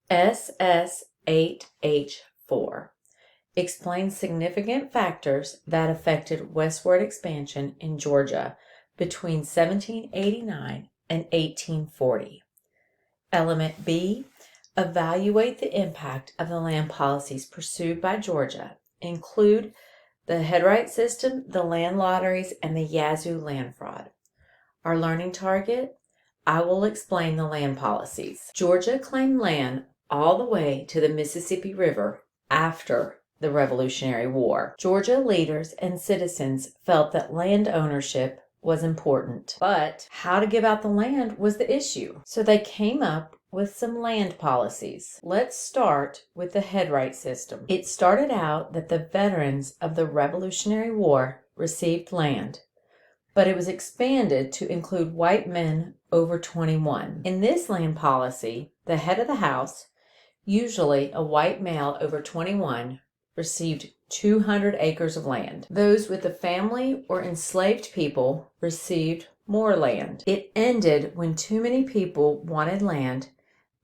SS8H4 explains significant factors that affected westward expansion in Georgia between 1789 and 1840. Element B, evaluate the impact of the land policies pursued by Georgia, include the headright system, the land lotteries, and the Yazoo land fraud. Our learning target, I will explain the land policies. Georgia claimed land all the way to the Mississippi River after the Revolutionary War. Georgia leaders and citizens felt that land ownership was important, but how to give out the land was the issue. So they came up with some land policies. Let's start with the headright system. It started out that the veterans of the Revolutionary War received land, but it was expanded to include white men over 21. In this land policy, the head of the house, usually a white male over 21, received 200 acres of land. Those with a family or enslaved people received more land. It ended when too many people wanted land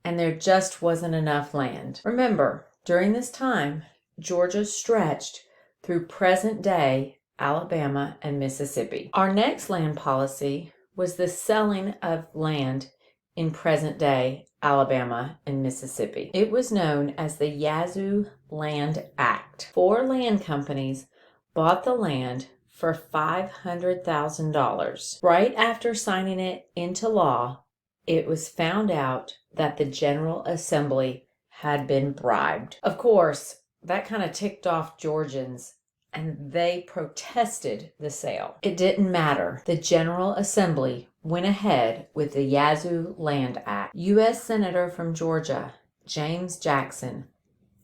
and there just wasn't enough land. Remember, during this time, Georgia stretched through present-day Alabama and Mississippi. Our next land policy was the selling of land in present-day Alabama and Mississippi. It was known as the Yazoo Land Act. 4 land companies bought the land for $500,000. Right after signing it into law, it was found out that the General Assembly had been bribed. Of course, that kind of ticked off Georgians, and they protested the sale. It didn't matter. The General Assembly went ahead with the Yazoo Land Act. U.S. Senator from Georgia, James Jackson,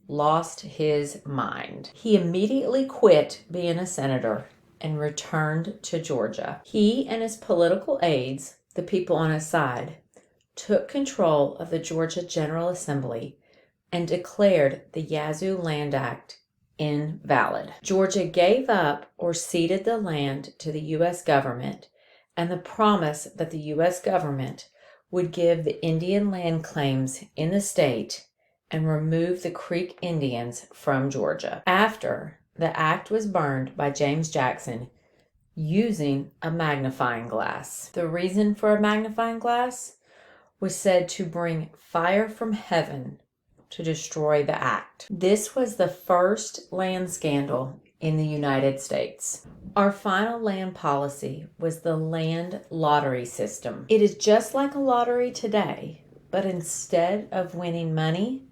lost his mind. He immediately quit being a senator and returned to Georgia. He and his political aides, the people on his side, took control of the Georgia General Assembly and declared the Yazoo Land Act invalid. Georgia gave up or ceded the land to the U.S. government and the promise that the U.S. government would give the Indian land claims in the state and remove the Creek Indians from Georgia. After, the act was burned by James Jackson using a magnifying glass. The reason for a magnifying glass was said to bring fire from heaven to destroy the act. This was the first land scandal in the United States. Our final land policy was the land lottery system. It is just like a lottery today, but instead of winning money,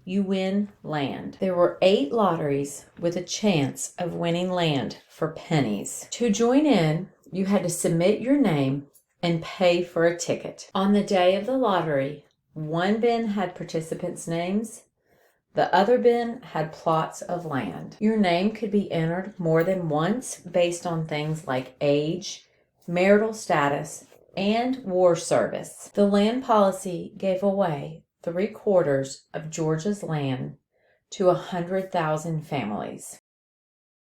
you win land. There were 8 lotteries with a chance of winning land for pennies. To join in, you had to submit your name and pay for a ticket. On the day of the lottery, one bin had participants' names, the other bin had plots of land. Your name could be entered more than once based on things like age, marital status, and war service. The land policy gave away 3/4 of Georgia's land to 100,000 families.